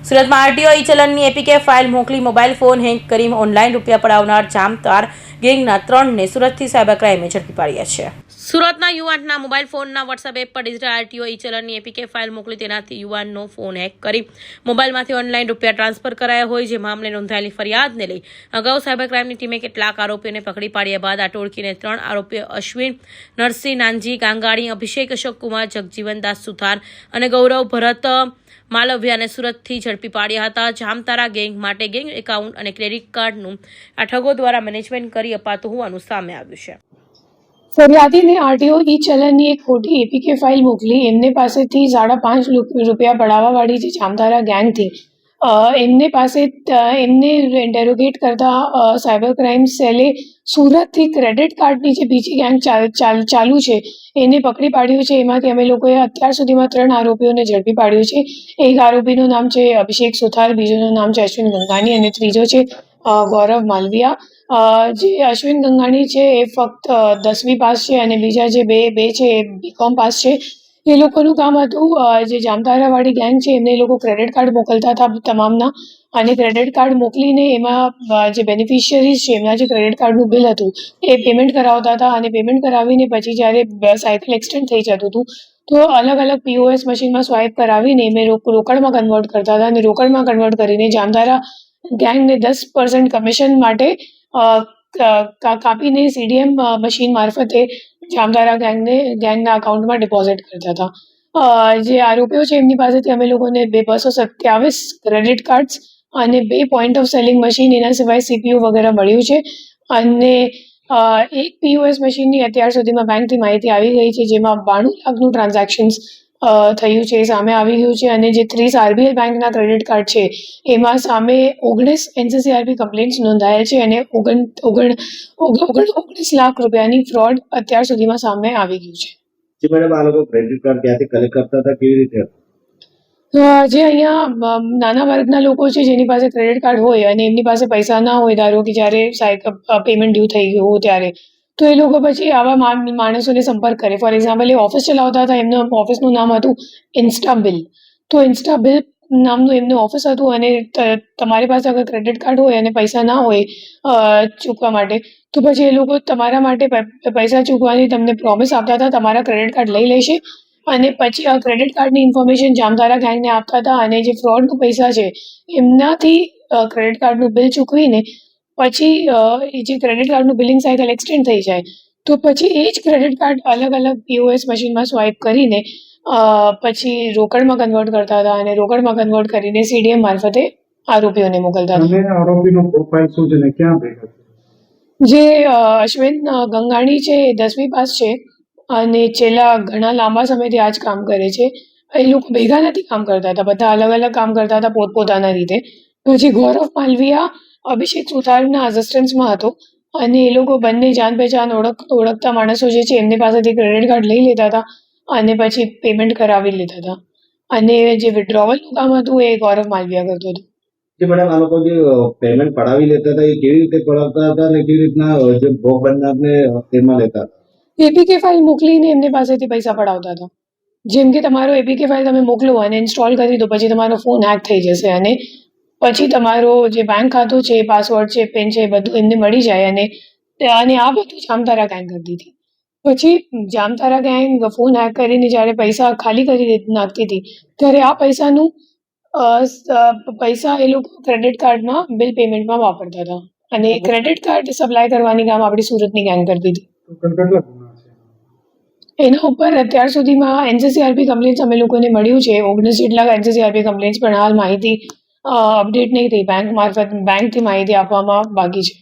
સુરતમાં આરટીઓ ઈ ચલણની APK file મોકલી mobile phone hack કરી ઓનલાઈન રૂપિયા પડાવનાર જામતાર ગેંગના 3ને સુરતથી સાયબર ક્રાઇમે ઝડપી પાડ્યા છે. સુરતના યુવાનના મોબાઈલ ફોનના વોટ્સએપ એપ પર ડિજિટલ આરટીઓ ઈ ચલણની એપીકે ફાઇલ મોકલી તેનાથી યુવાનનો ફોન હેક કરી મોબાઈલમાંથી ઓનલાઈન રૂપિયા ટ્રાન્સફર કરાયા હોય જે મામલે નોંધાયેલી ફરિયાદને લઈ અગાઉ સાયબર ક્રાઇમની ટીમે કેટલાક આરોપીઓને પકડી પાડ્યા બાદ આ ટોળકીને 3 આરોપીઓ અશ્વિન નરસિંહ નાનજી ગાંગાણી, અભિષેક અશોક કુમાર, જગજીવન દાસ સુથાર અને ગૌરવ ભરત માલવ્યાને સુરતથી ઝડપી પાડ્યા હતા. જામતારા ગેંગ માટે ગેંગ એકાઉન્ટ અને ક્રેડિટ કાર્ડનું આ ઠગો દ્વારા મેનેજમેન્ટ કરી અપાતું હોવાનું સામે આવ્યું છે. ફરિયાદીને આરટીઓ ઈ ચલણની એક ખોટી એપીકે ફાઇલ મોકલી એમને પાસેથી 5.5 રૂપિયા પડાવવાવાળી જે જામતારા ગેંગથી એમને ઇન્ટેરોગેટ કરતા સાયબર ક્રાઇમ સેલે સુરતથી ક્રેડિટ કાર્ડની જે બીજી ગેંગ ચાલુ છે એને પકડી પાડ્યું છે. એમાંથી અમે લોકોએ અત્યાર સુધીમાં 3 આરોપીઓને ઝડપી પાડ્યું છે. એક આરોપીનું નામ છે અભિષેક સુથાર, બીજોનું નામ છે અશ્વિન ગંગાણી અને ત્રીજો છે ગૌરવ માલવિયા. જે અશ્વિન ગંગાણી છે એ ફક્ત 10મી પાસ છે અને બીજા જે બે છે એ બીકોમ પાસ છે. એ લોકોનું કામ હતું જે જામતારાવાળી ગેંગ છે એમને એ લોકો ક્રેડિટ કાર્ડ મોકલતા હતા તમામના અને ક્રેડિટ કાર્ડ મોકલીને એમાં જે બેનિફિશિયરીઝ છે એમના જે ક્રેડિટ કાર્ડનું બિલ હતું એ પેમેન્ટ કરાવતા હતા અને પેમેન્ટ કરાવીને પછી જ્યારે સાયકલ એક્સટેન્ડ થઈ જતું હતું તો અલગ અલગ પીઓએસ મશીનમાં સ્વાઇપ કરાવીને એમને રોકડમાં કન્વર્ટ કરતા હતા અને રોકડમાં કન્વર્ટ કરીને જામતારા ગેંગને 10% કમિશન માટે કાપીને સીડીએમ મશીન મારફતે જામતારા ગેંગના અકાઉન્ટમાં ડિપોઝિટ કરતા હતા. જે આરોપીઓ છે એમની પાસેથી અમે લોકોને 227 ક્રેડિટ કાર્ડ્સ અને 2 પોઈન્ટ ઓફ સેલિંગ મશીન, એના સિવાય સીપીયુ વગેરે મળ્યું છે અને એક પીઓએસ મશીનની અત્યાર સુધીમાં બેંકથી માહિતી આવી ગઈ છે જેમાં 92 લાખનું ટ્રાન્ઝેક્શન્સ થયું છે, સામે આવી ગયું છે અને જે 30 આરબીએલ બેંકના ક્રેડિટ કાર્ડ છે એમાં સામે 19 એનસીસીઆરપી કમ્પ્લેન્ટ્સ નોંધાયેલ છે અને 19 લાખ રૂપિયાની ફ્રોડ અત્યાર સુધીમાં સામે આવી ગયું છે. જી મેડમ, આ લોકો ક્રેડિટ કાર્ડ ક્યાંથી કલેક્ટ કરતા હતા, કેવી રીતે? જે અહીંયા નાના વર્ગના લોકો છે જેની પાસે ક્રેડિટ કાર્ડ હોય અને એમની પાસે પૈસા ના હોય, ધારો કે જ્યારે પેમેન્ટ ડ્યુ થઈ ગયું હોય ત્યારે, તો એ લોકો પછી આવા માણસોને સંપર્ક કરે. ફોર એક્ઝામ્પલ, એ ઓફિસ ચલાવતા હતા, એમનું ઓફિસનું નામ હતું ઇન્સ્ટાબિલ. તો ઇન્સ્ટાબિલ નામનું એમનું ઓફિસ હતું અને તમારી પાસે અગર ક્રેડિટ કાર્ડ હોય અને પૈસા ના હોય ચૂકવા માટે તો પછી એ લોકો તમારા માટે પૈસા ચૂકવાની તમને પ્રોમિસ આપતા હતા, તમારા ક્રેડિટ કાર્ડ લઈ લેશે અને પછી આ ક્રેડિટ કાર્ડની ઇન્ફોર્મેશન જામતારા ગેંગને આપતા હતા અને જે ફ્રોડનું પૈસા છે એમનાથી ક્રેડિટ કાર્ડનું બિલ ચૂકવીને પછી જે ક્રેડિટ કાર્ડનું બિલિંગ સાયકલ એક્સટેન્ડ થઈ જાય તો પછી એ જ ક્રેડિટ કાર્ડ અલગ અલગ પીઓએસ મશીનમાં સ્વાઇપ કરીને પછી રોકડમાં કન્વર્ટ કરતા હતા અને રોકડમાં કન્વર્ટ કરીને સીડીએમ મારફતે આરોપીઓને મોકલતા હતા. આરોપીનો પ્રોફાઇલ શું છે ને ક્યાં ભેગા? જે અશ્વિન ગંગાણી છે એ 10મી પાસ છે અને છેલ્લા ઘણા લાંબા સમયથી આ જ કામ કરે છે. એ લોકો ભેગા નથી કામ કરતા હતા, બધા અલગ અલગ કામ કરતા હતા પોતપોતાના રીતે. પછી ગૌરવ માલવિયા અભિષેક સુથારના અસિસ્ટન્સમાં હતો અને એ લોકો બંને જાન પહેચાન ઓળખતા માણસો જે છે એમની પાસેથી ક્રેડિટ કાર્ડ લઈ લેતા હતા અને પછી પેમેન્ટ કરાવી લેતા હતા અને જે વિડ્રોવલનું કામ હતું એ ગૌરવ માલવિયા કરતો હતો. જી મેડમ, આ લોકો જે પેમેન્ટ પડાવી લેતા હતા એ કેવી રીતે પડાવતા હતા અને કેવી રીતના જે ભોગ બનનારને તેમાં લેતા હતા? એપીકે ફાઇલ મોકલીને એમને પાસેથી પૈસા પડાવતા હતા. જેમ કે તમારો એપીકે ફાઇલ તમે મોકલો અને ઇન્સ્ટોલ કરી દો, પછી તમારો ફોન હેક થઈ જશે અને પછી તમારો જે બેંક ખાતું છે, પાસવર્ડ છે, પિન છે, બધું એમને મળી જાય અને આ બધું જામતારા ગેંગ કરતી હતી. પછી જામતારા ગેંગ ફોન હેક કરીને જ્યારે પૈસા ખાલી કરી નાખતી હતી ત્યારે આ પૈસા એ લોકો ક્રેડિટ કાર્ડમાં બિલ પેમેન્ટમાં વાપરતા હતા અને ક્રેડિટ કાર્ડ સપ્લાય કરવાની કામ આપણી સુરતની ગેંગ કરતી હતી. એના ઉપર અત્યાર સુધીમાં એનસીસીઆરપી કમ્પ્લેન્ટ્સ અમે લોકોને મળ્યું છે 19 જેટલા એનસીસીઆરપી કમ્પ્લેન્ટ્સ, પણ હાલ માહિતી અપડેટ નહીં થઈ. બેંકથી માહિતી આપવામાં બાકી છે.